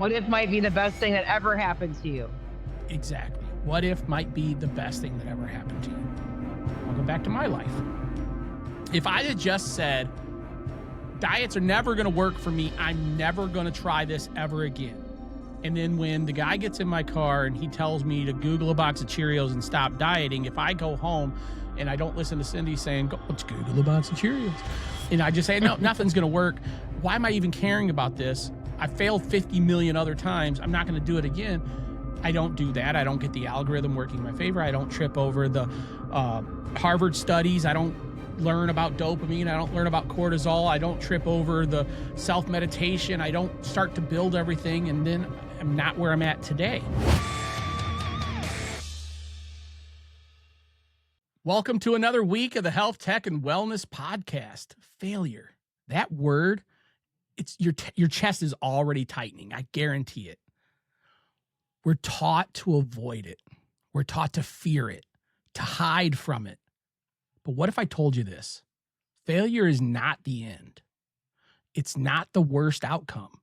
What if might be the best thing that ever happened to you? Exactly. What if might be the best thing that ever happened to you? I'll go back to my life. If I had just said, diets are never going to work for me, I'm never going to try this ever again. And then when the guy gets in my car and he tells me to Google a box of Cheerios and stop dieting, if I go home and I don't listen to Cindy saying, let's Google a box of Cheerios, and I just say, no, nothing's going to work, why am I even caring about this? I failed 50 million other times. I'm not going to do it again. I don't do that. I don't get the algorithm working in my favor. I don't trip over the Harvard studies. I don't learn about dopamine. I don't learn about cortisol. I don't trip over the self-meditation. I don't start to build everything, and then I'm not where I'm at today. Welcome to another week of the Health, Tech, and Wellness Podcast. Failure. That word, it's your chest is already tightening. I guarantee it. We're taught to avoid it. We're taught to fear it, to hide from it. But what if I told you this? Failure is not the end. It's not the worst outcome.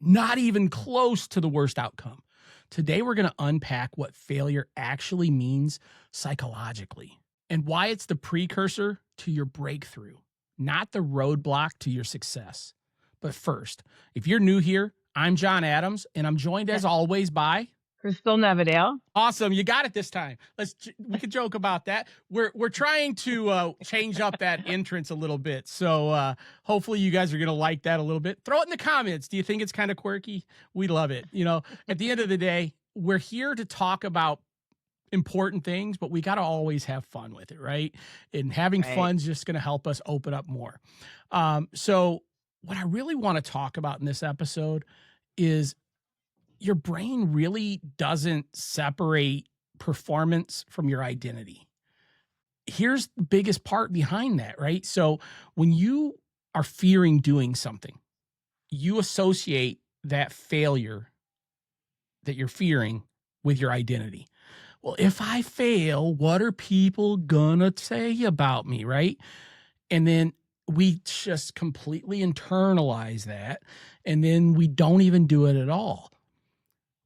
Not even close to the worst outcome. Today, we're going to unpack what failure actually means psychologically and why it's the precursor to your breakthrough, not the roadblock to your success. But first, if you're new here, I'm John Adams, and I'm joined as always by Crystal Nevedale. Awesome. You got it this time. We could joke about that. We're trying to change up that entrance a little bit. So hopefully you guys are going to like that a little bit. Throw it in the comments. Do you think it's kind of quirky? We love it. You know, at the end of the day, we're here to talk about important things, but we got to always have fun with it, right? And having fun's just going to help us open up more. So what I really want to talk about in this episode is your brain really doesn't separate performance from your identity. Here's the biggest part behind that, right? So when you are fearing doing something, you associate that failure that you're fearing with your identity. Well, if I fail, what are people gonna say about me, right? And then we just completely internalize that, and then we don't even do it at all.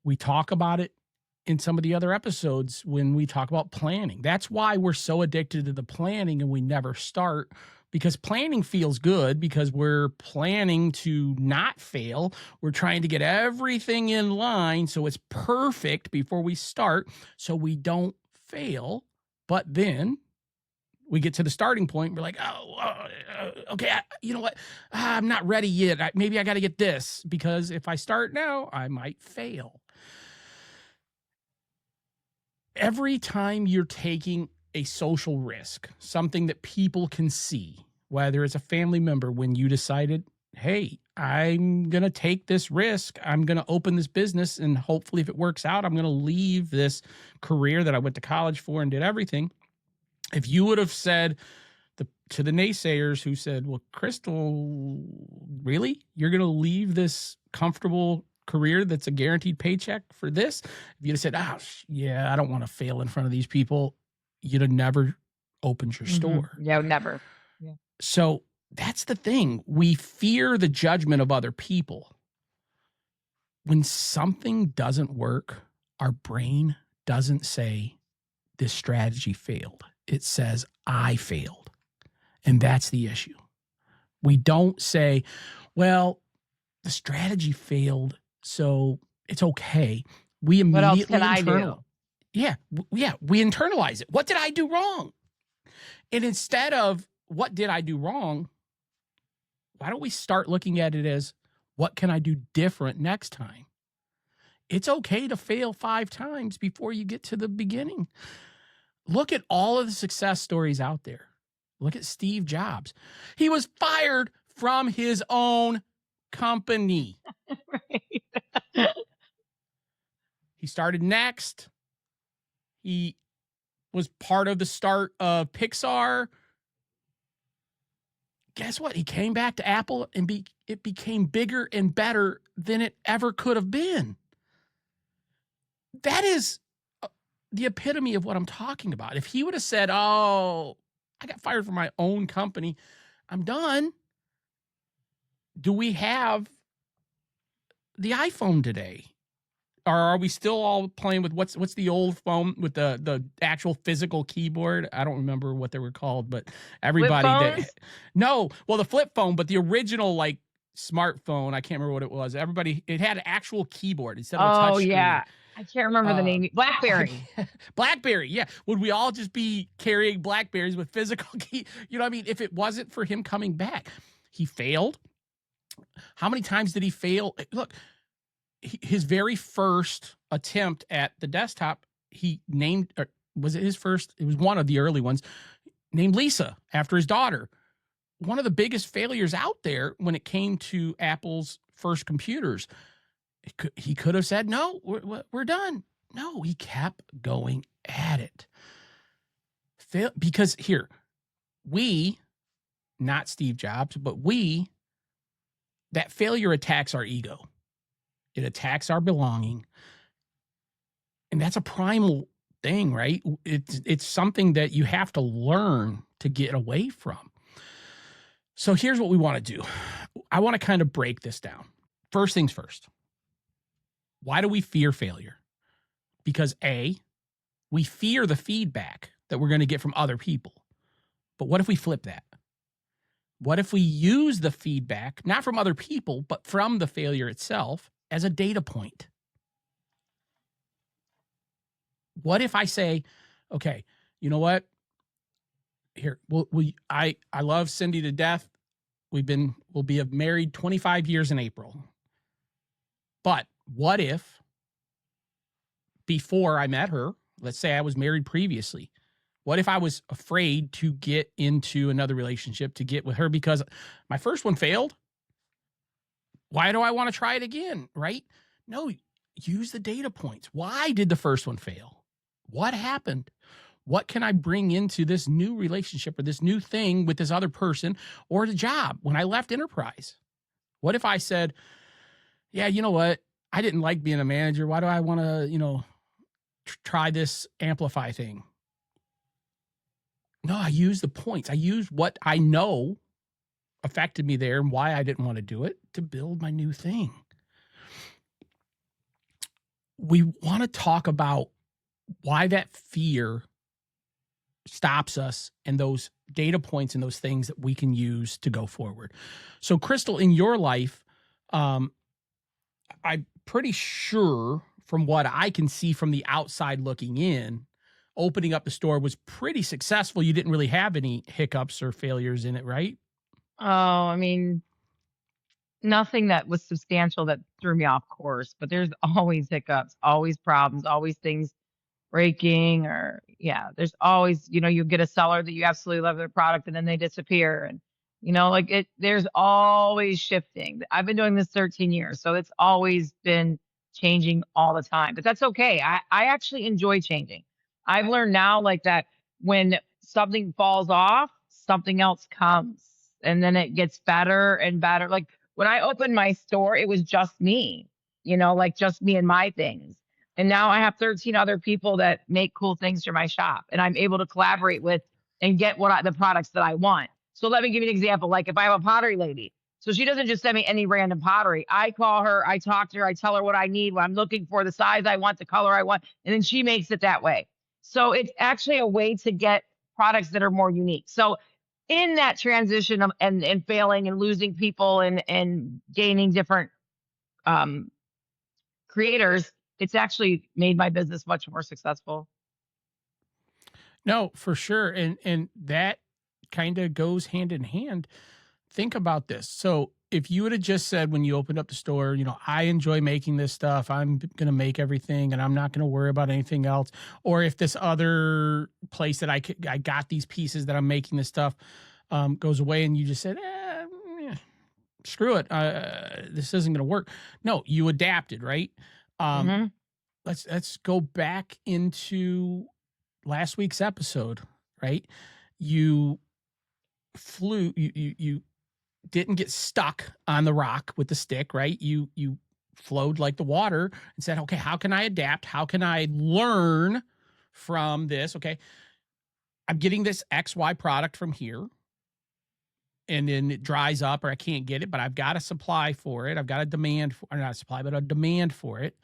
We talk about it in some of the other episodes when we talk about planning. That's why we're so addicted to the planning and we never start, because planning feels good because we're planning to not fail. We're trying to get everything in line so it's perfect before we start so we don't fail. But then we get to the starting point and we're like, okay, you know what? I'm not ready yet. Maybe I got to get this, because if I start now, I might fail. Every time you're taking a social risk, something that people can see, whether it's a family member, when you decided, hey, I'm going to take this risk, I'm going to open this business, and hopefully if it works out, I'm going to leave this career that I went to college for and did everything. If you would have said to the naysayers who said, well, Crystal, really? You're going to leave this comfortable career that's a guaranteed paycheck for this? If you'd have said, I don't want to fail in front of these people, you'd have never opened your store. Yeah, never. Yeah. So that's the thing. We fear the judgment of other people. When something doesn't work, our brain doesn't say this strategy failed. It says, I failed. And that's the issue. We don't say, well, the strategy failed, so it's okay. We immediately what else can I do? Yeah, we internalize it. What did I do wrong? And instead of what did I do wrong, why don't we start looking at it as what can I do different next time? It's okay to fail 5 times before you get to the beginning. Look at all of the success stories out there. Look at Steve Jobs. He was fired from his own company. Right. He started Next. He was part of the start of Pixar. Guess what? He came back to Apple and it became bigger and better than it ever could have been. That is the epitome of what I'm talking about. If he would have said, I got fired from my own company, I'm done. Do we have the iPhone today? Or are we still all playing with what's the old phone with the actual physical keyboard? I don't remember what they were called, but Flip everybody phones? the flip phone, but the original like smartphone, I can't remember what it was. Everybody, it had an actual keyboard instead of a touch Oh, screen. yeah. I can't remember the name. BlackBerry. BlackBerry, yeah. Would we all just be carrying Blackberries with physical key? You know what I mean? If it wasn't for him coming back, he failed. How many times did he fail? Look, his very first attempt at the desktop, he named, or was it his first? It was one of the early ones, named Lisa after his daughter. One of the biggest failures out there when it came to Apple's first computers. He could have said, no, we're done. No, he kept going at it. Because here, we, not Steve Jobs, but that failure attacks our ego. It attacks our belonging. And that's a primal thing, right? It's something that you have to learn to get away from. So here's what we want to do. I want to kind of break this down. First things first. Why do we fear failure? Because A, we fear the feedback that we're going to get from other people. But what if we flip that? What if we use the feedback, not from other people, but from the failure itself as a data point? What if I say, okay, you know what? Here, I love Cindy to death. We'll be married 25 years in April. But what if before I met her, let's say I was married previously, what if I was afraid to get into another relationship, to get with her because my first one failed? Why do I want to try it again, right? No, use the data points. Why did the first one fail? What happened? What can I bring into this new relationship or this new thing with this other person or the job when I left Enterprise? What if I said, yeah, you know what? I didn't like being a manager. Why do I want to, try this Amplify thing? No, I use the points. I use what I know affected me there and why I didn't want to do it to build my new thing. We want to talk about why that fear stops us and those data points and those things that we can use to go forward. So, Crystal, in your life, I'm pretty sure from what I can see from the outside looking in, opening up the store was pretty successful. You didn't really have any hiccups or failures in it, right? Oh, I mean, nothing that was substantial that threw me off course, but there's always hiccups, always problems, always things breaking or there's always, you get a seller that you absolutely love their product and then they disappear and there's always shifting. I've been doing this 13 years, so it's always been changing all the time. But that's okay. I actually enjoy changing. I've learned now like that when something falls off, something else comes and then it gets better and better. Like when I opened my store, it was just me, like just me and my things. And now I have 13 other people that make cool things for my shop and I'm able to collaborate with and get the products that I want. So let me give you an example. Like if I have a pottery lady, so she doesn't just send me any random pottery. I call her, I talk to her, I tell her what I need, what I'm looking for, the size I want, the color I want, and then she makes it that way. So it's actually a way to get products that are more unique. So in that transition of and failing and losing people and gaining different creators, it's actually made my business much more successful. No, for sure. And that kind of goes hand in hand. Think about this. So if you would have just said when you opened up the store, I enjoy making this stuff, I'm going to make everything and I'm not going to worry about anything else. Or if this other place that I got these pieces that I'm making this stuff goes away and you just said, screw it. This isn't going to work. No, you adapted, right? Let's go back into last week's episode, right? You flew, you didn't get stuck on the rock with the stick, right? You flowed like the water and said, okay, how can I adapt? How can I learn from this? Okay, I'm getting this XY product from here. and then it dries up or I can't get it, but I've got a supply for it. I've got a demand for, or not a supply, but a demand for it.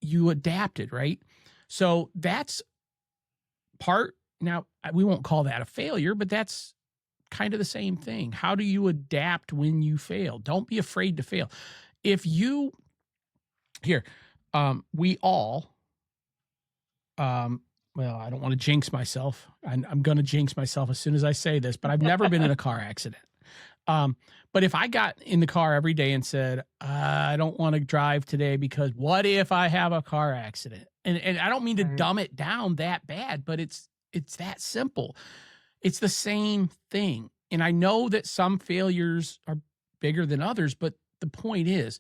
You adapted, right? So that's part. Now, we won't call that a failure, but that's kind of the same thing. How do you adapt when you fail? Don't be afraid to fail. If you, here, we all, well, I don't want to jinx myself. I'm going to jinx myself as soon as I say this, but I've never been in a car accident. But if I got in the car every day and said, I don't want to drive today because what if I have a car accident? And I don't mean to dumb it down that bad, but it's that simple. It's the same thing. And I know that some failures are bigger than others, but the point is,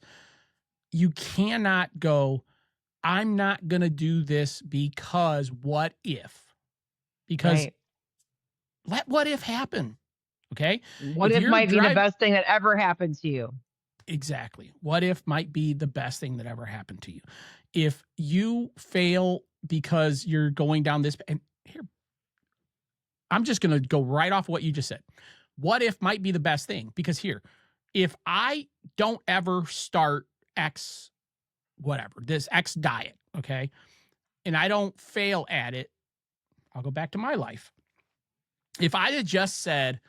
you cannot go, I'm not going to do this because what if? Because let what if happen. Okay. What if might be the best thing that ever happened to you? Exactly. What if might be the best thing that ever happened to you. If you fail because you're going down this, and here, I'm just going to go right off what you just said. What if might be the best thing? Because here, if I don't ever start X, whatever, this X diet, okay, and I don't fail at it, I'll go back to my life. If I had just said,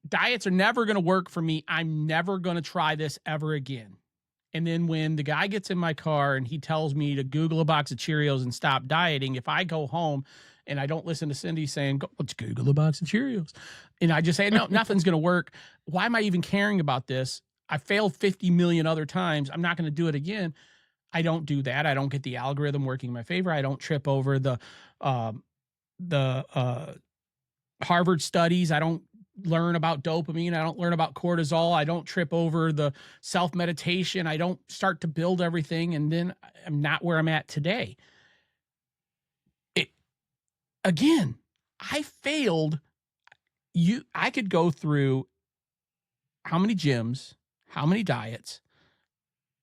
diets are never going to work for me, I'm never going to try this ever again. And then when the guy gets in my car and he tells me to Google a box of Cheerios and stop dieting, if I go home and I don't listen to Cindy saying, let's Google a box of Cheerios, and I just say, no, nothing's going to work, why am I even caring about this? I failed 50 million other times. I'm not going to do it again. I don't do that. I don't get the algorithm working in my favor. I don't trip over the Harvard studies. I don't learn about dopamine. I don't learn about cortisol. I don't trip over the self-meditation. I don't start to build everything. And then I'm not where I'm at today. Again, I failed. I could go through how many gyms, how many diets,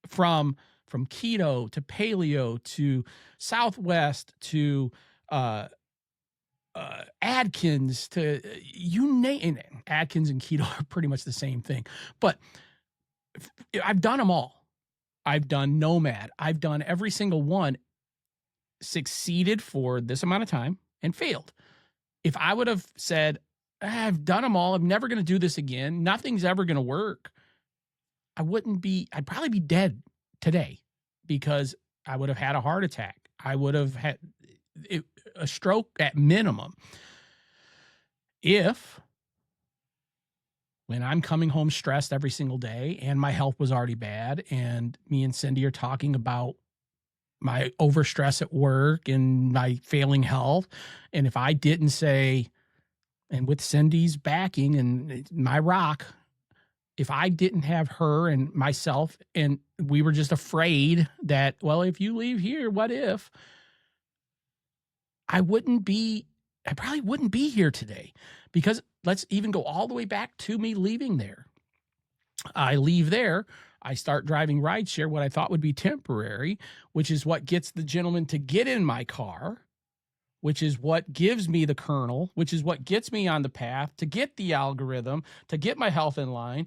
from keto to paleo to Southwest to Atkins to you name it. Atkins and keto are pretty much the same thing, but I've done them all. I've done Nomad. I've done every single one, succeeded for this amount of time and failed. If I would have said, I've done them all, I'm never going to do this again, nothing's ever going to work, I'd probably be dead today because I would have had a heart attack. I would have had a stroke at minimum. If when I'm coming home stressed every single day and my health was already bad and me and Cindy are talking about my overstress at work and my failing health, and if I didn't say, and with Cindy's backing and my rock, if I didn't have her and myself and we were just afraid that, well, if you leave here, what if? I probably wouldn't be here today, because let's even go all the way back to me leaving there. I leave there. I start driving rideshare, what I thought would be temporary, which is what gets the gentleman to get in my car, which is what gives me the kernel, which is what gets me on the path to get the algorithm, to get my health in line,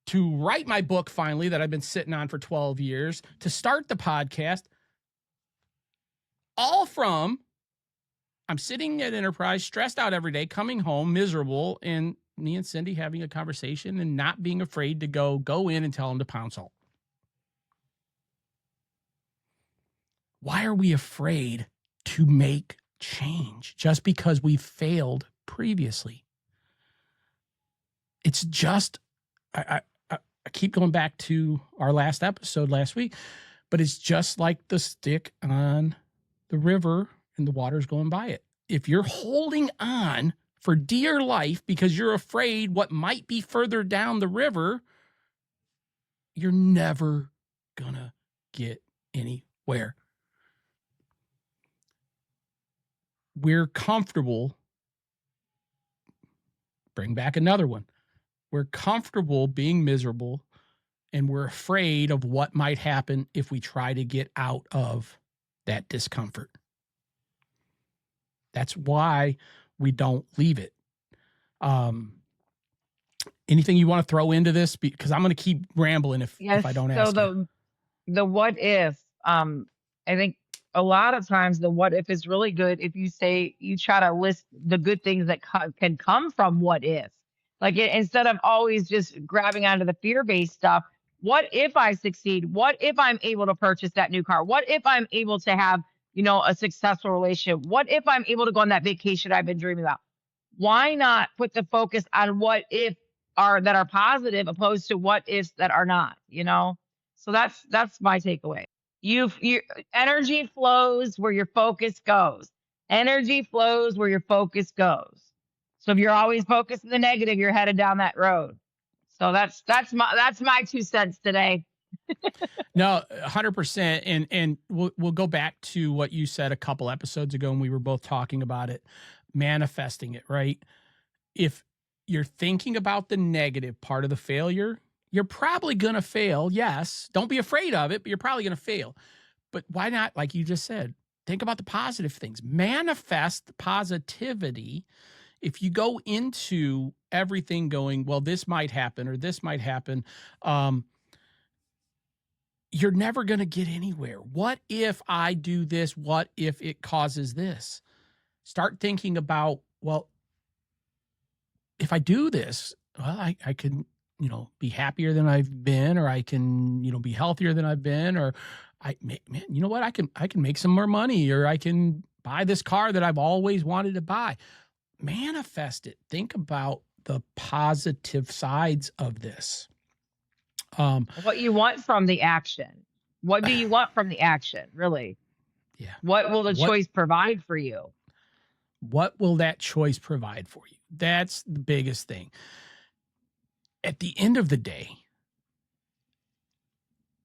to write my book finally that I've been sitting on for 12 years, to start the podcast, all from I'm sitting at Enterprise, stressed out every day, coming home miserable, and me and Cindy having a conversation and not being afraid to go in and tell him to pound salt. Why are we afraid to make change just because we failed previously? It's just, I keep going back to our last episode last week, but it's just like the stick on the river and the water's going by it. If you're holding on for dear life because you're afraid what might be further down the river, you're never gonna get anywhere. We're comfortable. Bring back another one. We're comfortable being miserable, and we're afraid of what might happen if we try to get out of that discomfort. That's why we don't leave it. Anything you want to throw into this? Because I'm going to keep rambling if I Yes. don't So ask you. the what if, I think a lot of times the what if is really good if you say you try to list the good things that can come from what if. Like instead of always just grabbing onto the fear-based stuff, what if I succeed? What if I'm able to purchase that new car? What if I'm able to have, a successful relationship? What if I'm able to go on that vacation I've been dreaming about? Why not put the focus on what if are that are positive opposed to what ifs that are not? So that's my takeaway. You energy flows where your focus goes. Energy flows where your focus goes. So if you're always focused on the negative, you're headed down that road. So that's my 2 cents today. No, 100%. And we'll go back to what you said a couple episodes ago, and we were both talking about it, manifesting it, right? If you're thinking about the negative part of the failure, you're probably going to fail. Yes. Don't be afraid of it, but you're probably going to fail. But why not, like you just said, think about the positive things, manifest positivity. If you go into everything going, well, this might happen or this might happen, you're never going to get anywhere. What if I do this? What if it causes this? Start thinking about, well, if I do this, well, I can, be happier than I've been, or I can, be healthier than I've been, or man, you know what? I can make some more money, or I can buy this car that I've always wanted to buy. Manifest it. Think about the positive sides of this. What you want from the action. What do you want from the action, really? Yeah. What will the choice provide for you? What will that choice provide for you? That's the biggest thing. At the end of the day,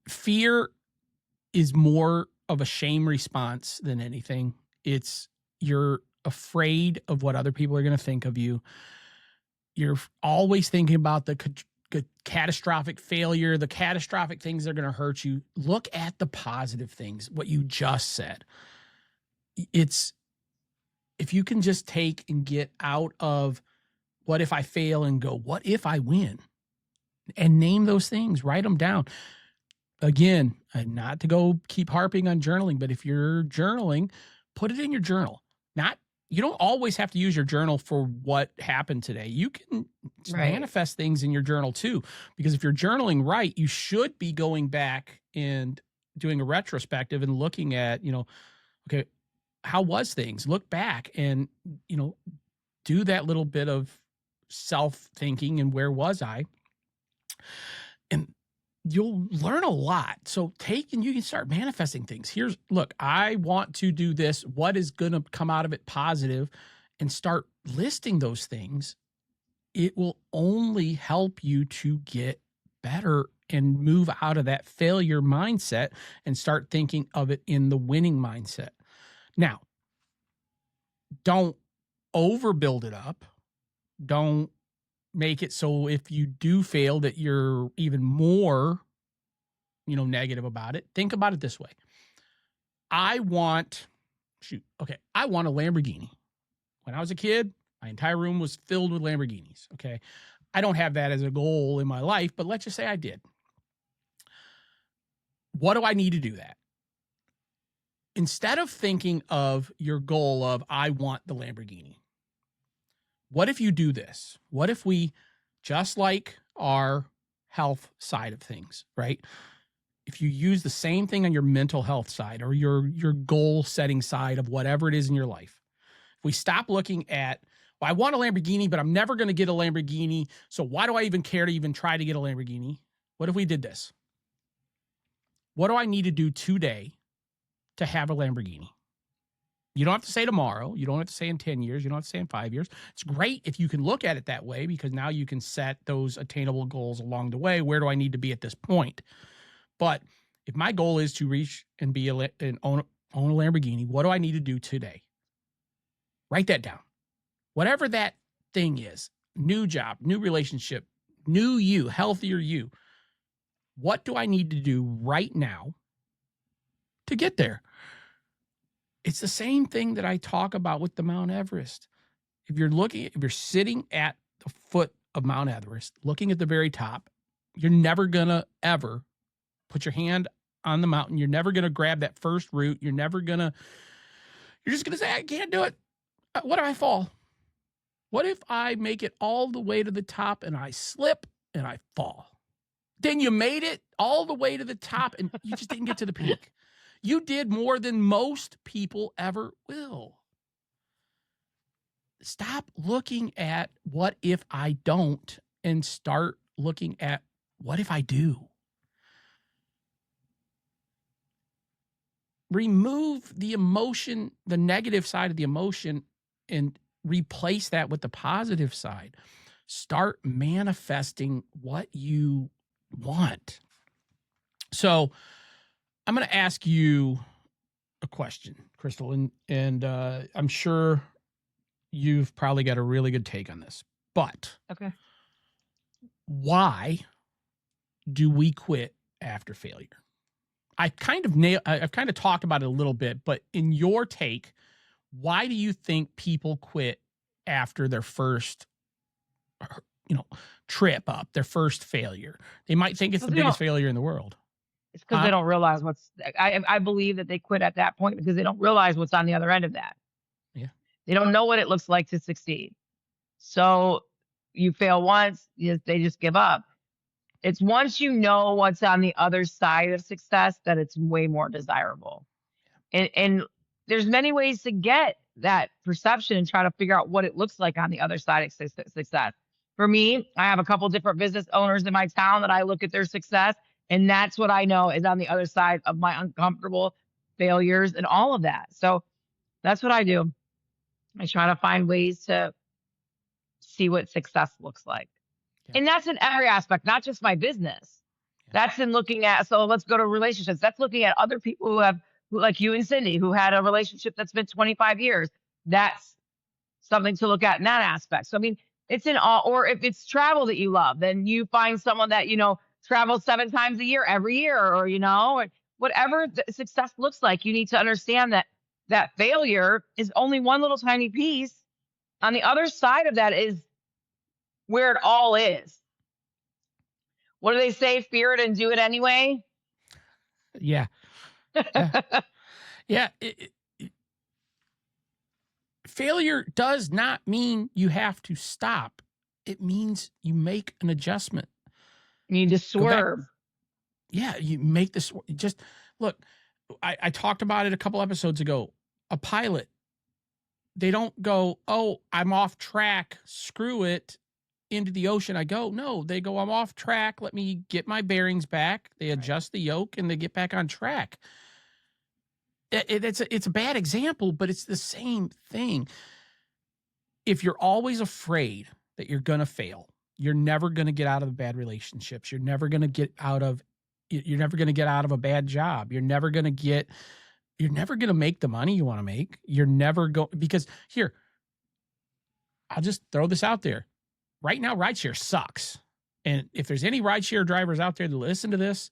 fear is more of a shame response than anything. It's you're afraid of what other people are going to think of you. You're always thinking about the catastrophic failure, the catastrophic things that are going to hurt you. Look at the positive things, what you just said. It's if you can just take and get out of what if I fail and go, what if I win? And name those things, write them down. Again, not to go keep harping on journaling, but if you're journaling, put it in your journal. You don't always have to use your journal for what happened today. You can manifest things in your journal too, because if you're journaling right, you should be going back and doing a retrospective and looking at, okay, how was things? Look back and, do that little bit of self-thinking and where was I? And you'll learn a lot. So you can start manifesting things. Look, I want to do this. What is going to come out of it positive? And start listing those things. It will only help you to get better and move out of that failure mindset and start thinking of it in the winning mindset. Now, don't overbuild it up. Don't make it so if you do fail that you're even more, negative about it. Think about it this way. I want a Lamborghini. When I was a kid, my entire room was filled with Lamborghinis. Okay. I don't have that as a goal in my life, but let's just say I did. What do I need to do that? Instead of thinking of your goal of, I want the Lamborghini, what if you do this? What if we, just like our health side of things, right? If you use the same thing on your mental health side or your goal setting side of whatever it is in your life, if we stop looking at, well, I want a Lamborghini, but I'm never going to get a Lamborghini, so why do I even care to even try to get a Lamborghini? What if we did this? What do I need to do today to have a Lamborghini? You don't have to say tomorrow. You don't have to say in 10 years. You don't have to say in 5 years. It's great if you can look at it that way, because now you can set those attainable goals along the way. Where do I need to be at this point? But if my goal is to reach and be own a Lamborghini, what do I need to do today? Write that down. Whatever that thing is, new job, new relationship, new you, healthier you. What do I need to do right now to get there? It's the same thing that I talk about with the Mount Everest. If you're sitting at the foot of Mount Everest, looking at the very top. You're never going to ever put your hand on the mountain. You're never going to grab that first root. You're just going to say, I can't do it. What if I fall? What if I make it all the way to the top and I slip and I fall? Then you made it all the way to the top and you just didn't get to the peak. You did more than most people ever will. Stop looking at what if I don't and start looking at what if I do. Remove the emotion, the negative side of the emotion, and replace that with the positive side. Start manifesting what you want. So I'm going to ask you a question, Crystal, and I'm sure you've probably got a really good take on this. But Okay. why do we quit after failure? I've kind of talked about it a little bit, but in your take, why do you think people quit after their first, trip up, their first failure? They might think it's the biggest failure in the world. It's because they don't realize I believe that they quit at that point because they don't realize what's on the other end of that. Yeah. They don't know what it looks like to succeed. So you fail once, they just give up. It's once you know what's on the other side of success that it's way more desirable. And there's many ways to get that perception and try to figure out what it looks like on the other side of success. For me, I have a couple different business owners in my town that I look at their success, and that's what I know is on the other side of my uncomfortable failures and all of that. So that's what I do. I try to find ways to see what success looks like. Yeah. And that's in every aspect, not just my business. Yeah. That's in looking at, so let's go to relationships. That's looking at other people who like you and Cindy, who had a relationship that's been 25 years. That's something to look at in that aspect. So, I mean, it's in all, or if it's travel that you love, then you find someone that, travels 7 times a year, every year, or, whatever the success looks like, you need to understand that failure is only one little tiny piece. On the other side of that is where it all is. What do they say? Fear it and do it anyway. Yeah. Yeah. Failure does not mean you have to stop. It means you make an adjustment. You need to swerve. Yeah, you make this. Just look, I talked about it a couple episodes ago. A pilot, they don't go, oh, I'm off track, screw it, into the ocean I go. No, they go, I'm off track, let me get my bearings back. They adjust the yoke and they get back on track. It's a bad example, but it's the same thing. If you're always afraid that you're going to fail, you're never going to get out of the bad relationships. You're never going to get out of a bad job. You're never going to make the money you want to make. You're never going, because here, I'll just throw this out there. Right now, rideshare sucks. And if there's any rideshare drivers out there that listen to this,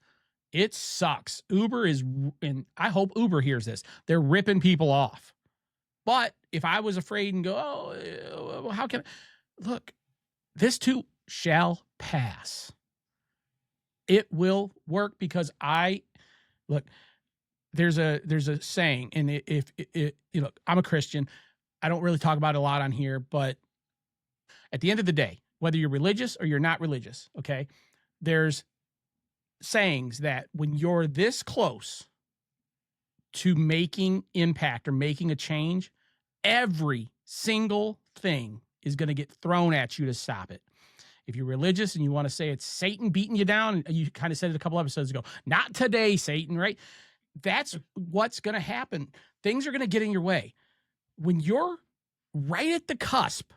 it sucks. Uber is, and I hope Uber hears this, they're ripping people off. But if I was afraid and go, oh, how can I? Look, this too shall pass. It will work because there's a saying, and if I'm a Christian, I don't really talk about it a lot on here, but at the end of the day, whether you're religious or you're not religious, okay, there's sayings that when you're this close to making impact or making a change, every single thing is going to get thrown at you to stop it. If you're religious and you want to say it's Satan beating you down, and you kind of said it a couple episodes ago, not today, Satan, right? That's what's going to happen. Things are going to get in your way. When you're right at the cusp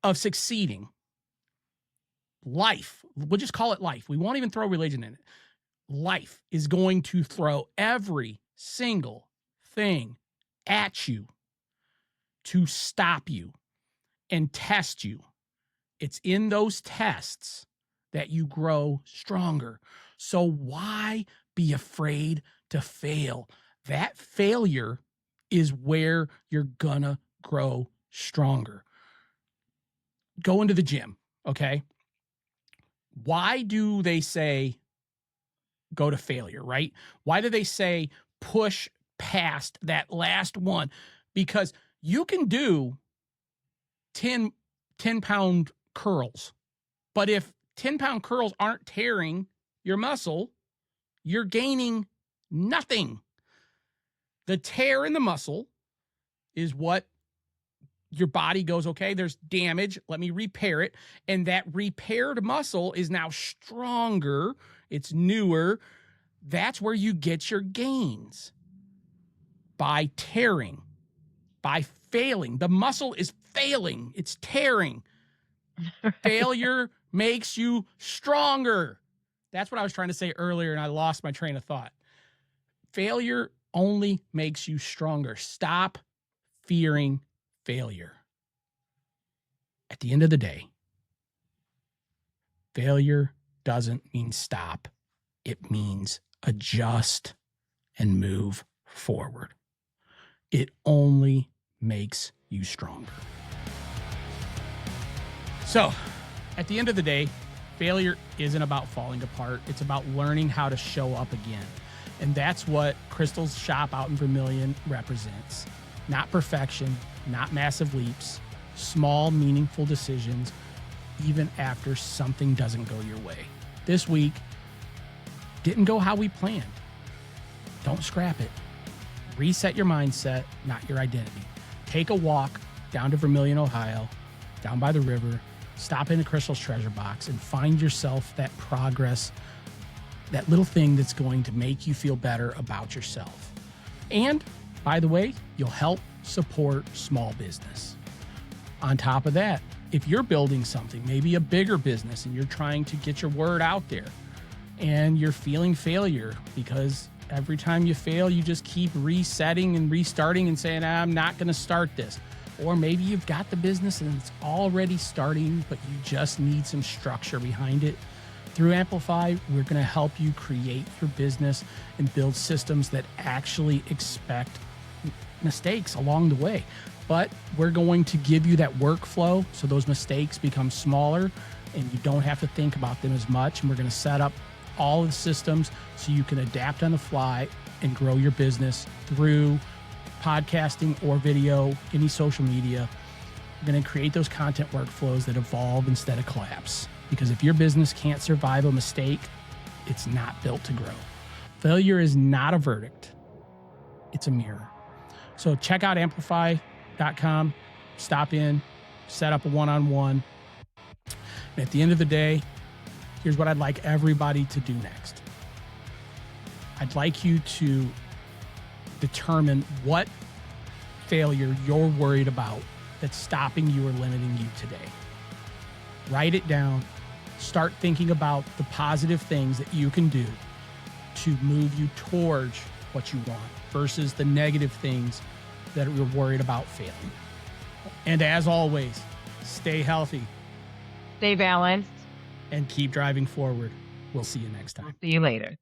of succeeding, life, we'll just call it life. We won't even throw religion in it. Life is going to throw every single thing at you to stop you and test you. It's in those tests that you grow stronger. So why be afraid to fail? That failure is where you're gonna grow stronger. Go into the gym. Okay. Why do they say go to failure, right? Why do they say push past that last one? Because you can do 10-pound curls, but if 10-pound curls aren't tearing your muscle, you're gaining nothing. The tear in the muscle is what your body goes, okay, there's damage. Let me repair it. And that repaired muscle is now stronger. It's newer. That's where you get your gains. By tearing, by failing. The muscle is failing. It's tearing. Failure makes you stronger. That's what I was trying to say earlier, and I lost my train of thought. Failure only makes you stronger. Stop fearing failure. At the end of the day, failure doesn't mean stop. It means adjust and move forward. It only makes you stronger. So, at the end of the day, failure isn't about falling apart. It's about learning how to show up again. And that's what Crystal's shop out in Vermilion represents. Not perfection, not massive leaps, small, meaningful decisions, even after something doesn't go your way. This week didn't go how we planned. Don't scrap it. Reset your mindset, not your identity. Take a walk down to Vermilion, Ohio, down by the river, stop into Crystal's treasure box and find yourself that progress, that little thing that's going to make you feel better about yourself. And by the way, you'll help support small business. On top of that, if you're building something, maybe a bigger business, and you're trying to get your word out there and you're feeling failure because every time you fail, you just keep resetting and restarting and saying, I'm not going to start this. Or maybe you've got the business and it's already starting, but you just need some structure behind it. Through Amplify, we're going to help you create your business and build systems that actually expect mistakes along the way. But we're going to give you that workflow so those mistakes become smaller and you don't have to think about them as much. And we're going to set up all of the systems so you can adapt on the fly and grow your business through podcasting or video, any social media. We're going to create those content workflows that evolve instead of collapse. Because if your business can't survive a mistake, it's not built to grow. Failure is not a verdict. It's a mirror. So check out amplify.com, stop in, set up a one-on-one. And at the end of the day, here's what I'd like everybody to do next. I'd like you to determine what failure you're worried about that's stopping you or limiting you today. Write it down. Start thinking about the positive things that you can do to move you towards what you want versus the negative things that you're worried about failing. And as always, stay healthy. Stay balanced. And keep driving forward. We'll see you next time. See you later.